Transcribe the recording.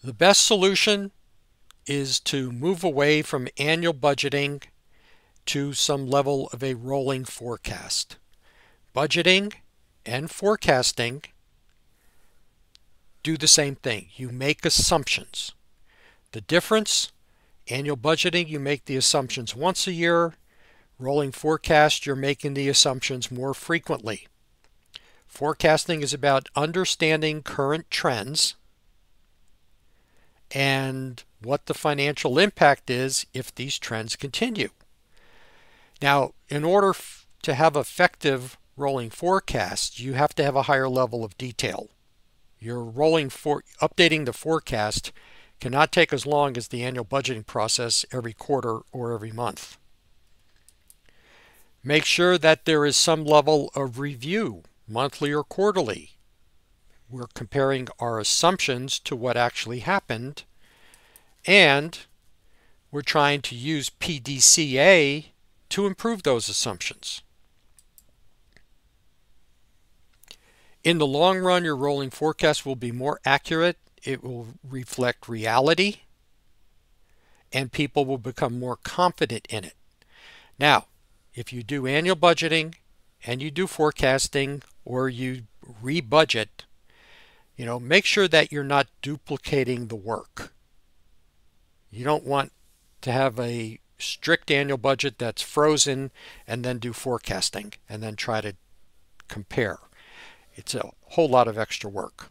The best solution is to move away from annual budgeting to some level of a rolling forecast. Budgeting and forecasting do the same thing. You make assumptions. The difference, annual budgeting, you make the assumptions once a year. Rolling forecast, you're making the assumptions more frequently. Forecasting is about understanding current trends and what the financial impact is if these trends continue. Now, in order to have effective rolling forecasts, you have to have a higher level of detail. Updating the forecast cannot take as long as the annual budgeting process every quarter or every month. Make sure that there is some level of review, monthly or quarterly. We're comparing our assumptions to what actually happened, and we're trying to use PDCA to improve those assumptions. In the long run, your rolling forecast will be more accurate. It will reflect reality, and people will become more confident in it. Now, if you do annual budgeting and you do forecasting or you rebudget, make sure that you're not duplicating the work. You don't want to have a strict annual budget that's frozen and then do forecasting and then try to compare. It's a whole lot of extra work.